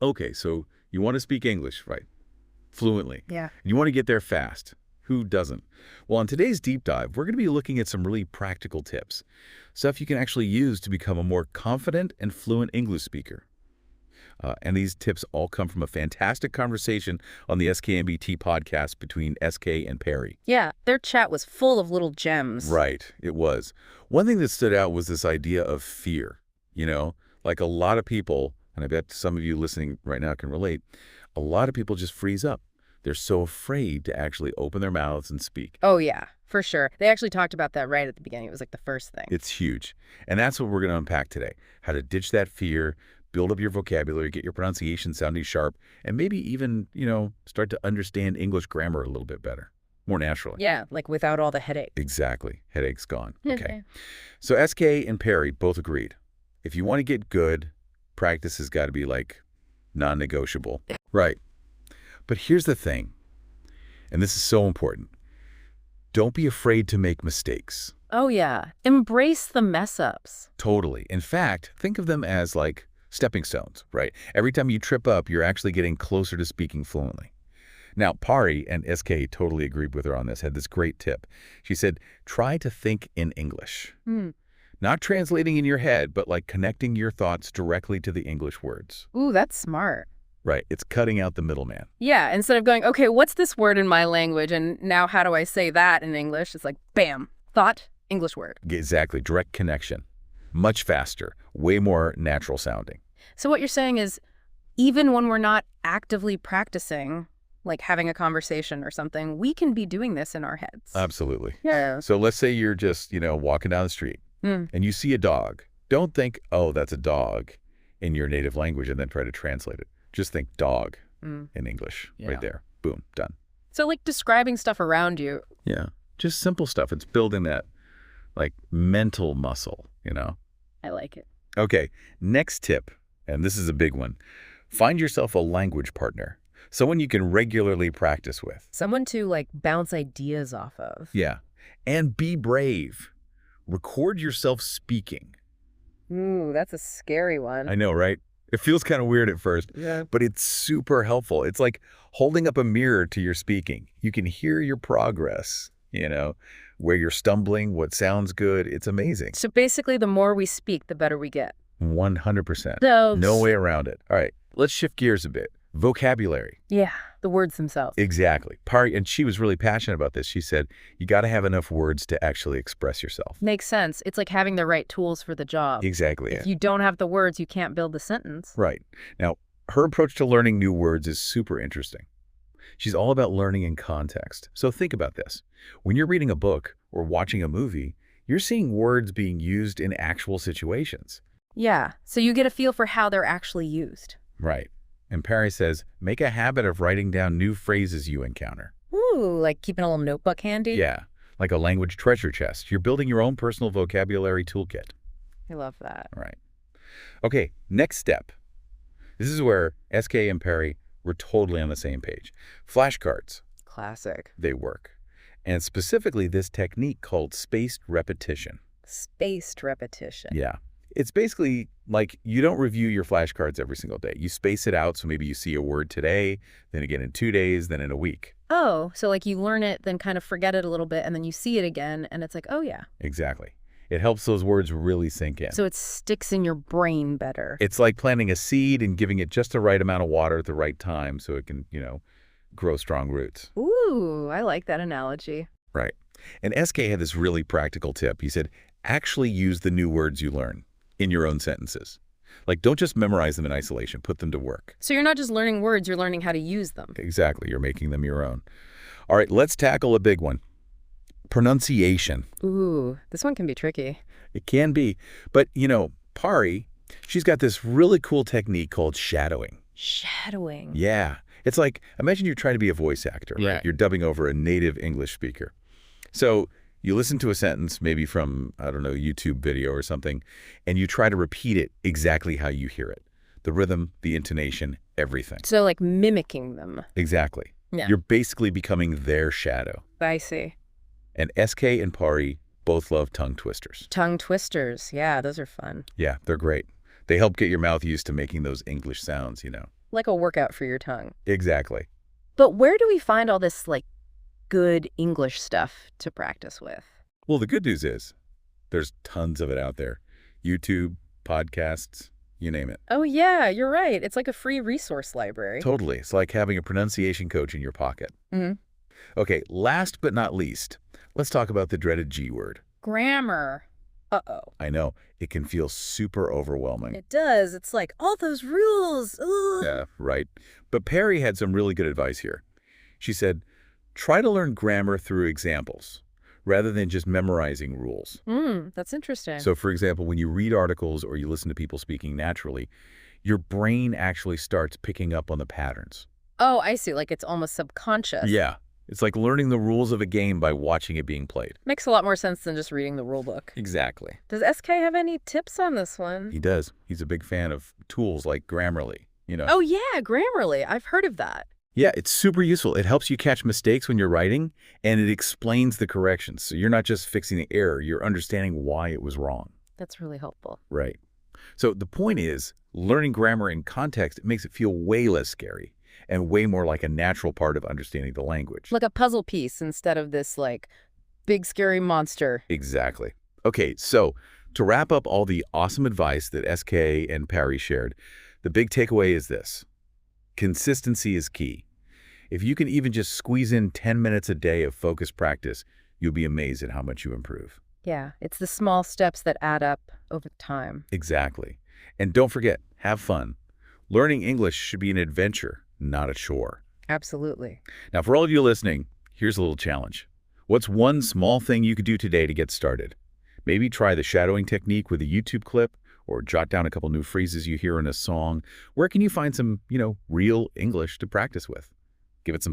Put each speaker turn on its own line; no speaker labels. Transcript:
Okay, so you want to speak English, right? Fluently.
Yeah.
You want to get there fast. Who doesn't? Well, in today's deep dive, we're going to be looking at some really practical tips. Stuff you can actually use to become a more confident and fluent English speaker. And these tips all come from a fantastic conversation on the SKMBT podcast between SK and Perry.
Yeah, their chat was full of little gems.
Right, it was. One thing that stood out was this idea of fear. Like a lot of people, and I bet some of you listening right now can relate, a lot of people just freeze up. They're so afraid to actually open their mouths and speak.
Oh, yeah, for sure. They actually talked about that right at the beginning. It was like the first thing.
It's huge. And that's what we're going to unpack today. How to ditch that fear, build up your vocabulary, get your pronunciation sounding sharp, and maybe even, start to understand English grammar a little bit better, more naturally.
Yeah, like without all the headache.
Exactly. Headache's gone. Okay. So SK and Perry both agreed. If you want to get good, practice has got to be like non-negotiable. Right. But here's the thing, and this is so important. Don't be afraid to make mistakes.
Oh, yeah. Embrace the mess-ups.
Totally. In fact, think of them as like stepping stones, right? Every time you trip up, you're actually getting closer to speaking fluently. Now, Pari and SK totally agreed with her on this, had this great tip. She said, try to think in English. Not translating in your head, but like connecting your thoughts directly to the English words.
Ooh, that's smart.
Right. It's cutting out the middleman.
Yeah, instead of going, okay, what's this word in my language, and now how do I say that in English? It's like, bam, thought, English word.
Exactly. Direct connection. Much faster. Way more natural sounding.
So what you're saying is, even when we're not actively practicing, like having a conversation or something, we can be doing this in our heads.
Absolutely.
Yeah.
So let's say you're just, walking down the street and you see a dog. Don't think, oh, that's a dog in your native language and then try to translate it. Just think dog in English right there. Boom, done.
So like describing stuff around you.
Yeah, just simple stuff. It's building that like mental muscle,
I like it.
Okay, next tip, and this is a big one. Find yourself a language partner, someone you can regularly practice with.
Someone to like bounce ideas off of.
Yeah, and be brave. Record yourself speaking.
Ooh, that's a scary one.
I know, right? It feels kind of weird at first, but it's super helpful. It's like holding up a mirror to your speaking. You can hear your progress, where you're stumbling, what sounds good. It's amazing.
So basically, the more we speak, the better we get.
100%.
So,
no way around it. All right, let's shift gears a bit. Vocabulary.
Yeah, the words themselves.
Exactly. Pari, and she was really passionate about this. She said, you got to have enough words to actually express yourself.
Makes sense. It's like having the right tools for the job.
Exactly.
If you don't have the words, you can't build the sentence.
Right. Now, her approach to learning new words is super interesting. She's all about learning in context. So think about this. When you're reading a book or watching a movie, you're seeing words being used in actual situations.
Yeah, so you get a feel for how they're actually used.
Right. And Perry says, make a habit of writing down new phrases you encounter.
Ooh, like keeping a little notebook handy?
Yeah, like a language treasure chest. You're building your own personal vocabulary toolkit.
I love that.
All right. Okay, next step. This is where SK and Perry were totally on the same page. Flashcards.
Classic.
They work. And specifically this technique called spaced repetition.
Spaced repetition.
Yeah. It's basically like you don't review your flashcards every single day. You space it out, so maybe you see a word today, then again in 2 days, then in a week.
Oh, so like you learn it, then kind of forget it a little bit, and then you see it again, and it's like, oh yeah.
Exactly. It helps those words really sink in.
So it sticks in your brain better.
It's like planting a seed and giving it just the right amount of water at the right time so it can, grow strong roots.
Ooh, I like that analogy.
Right. And SK had this really practical tip. He said, actually use the new words you learn in your own sentences. Like, don't just memorize them in isolation. Put them to work.
So you're not just learning words, you're learning how to use them.
Exactly. You're making them your own. All right, let's tackle a big one. Pronunciation.
Ooh, this one can be tricky.
It can be. But, Pari, she's got this really cool technique called shadowing.
Shadowing.
Yeah. It's like, imagine you're trying to be a voice actor.
Yeah.
You're dubbing over a native English speaker. So you listen to a sentence, maybe from, I don't know, YouTube video or something, and you try to repeat it exactly how you hear it. The rhythm, the intonation, everything.
So like mimicking them.
Exactly.
Yeah.
You're basically becoming their shadow.
I see.
And SK and Pari both love tongue twisters.
Tongue twisters. Yeah, those are fun.
Yeah, they're great. They help get your mouth used to making those English sounds,
Like a workout for your tongue.
Exactly.
But where do we find all this, like, good English stuff to practice with?
Well, the good news is there's tons of it out there. YouTube, podcasts, you name it.
Oh, yeah, you're right. It's like a free resource library.
Totally. It's like having a pronunciation coach in your pocket.
Mm-hmm.
Okay, last but not least, let's talk about the dreaded G word.
Grammar. Uh-oh.
I know, it can feel super overwhelming.
It does. It's like, all those rules. Ugh.
Yeah, right. But Perry had some really good advice here. She said, try to learn grammar through examples rather than just memorizing rules.
That's interesting.
So, for example, when you read articles or you listen to people speaking naturally, your brain actually starts picking up on the patterns.
Oh, I see. Like it's almost subconscious.
Yeah. It's like learning the rules of a game by watching it being played.
Makes a lot more sense than just reading the rule book.
Exactly.
Does SK have any tips on this one?
He does. He's a big fan of tools like Grammarly, you know.
Oh, yeah, Grammarly. I've heard of that.
Yeah, it's super useful. It helps you catch mistakes when you're writing, and it explains the corrections. So you're not just fixing the error, you're understanding why it was wrong.
That's really helpful.
Right. So the point is, learning grammar in context makes it feel way less scary and way more like a natural part of understanding the language.
Like a puzzle piece instead of this, like, big scary monster.
Exactly. Okay, so to wrap up all the awesome advice that SK and Parry shared, the big takeaway is this. Consistency is key. If you can even just squeeze in 10 minutes a day of focused practice, you'll be amazed at how much you improve.
Yeah, it's the small steps that add up over time.
Exactly. And don't forget, have fun. Learning English should be an adventure, not a chore.
Absolutely.
Now, for all of you listening, here's a little challenge. What's one small thing you could do today to get started? Maybe try the shadowing technique with a YouTube clip, or jot down a couple new phrases you hear in a song. Where can you find some, real English to practice with? Give it some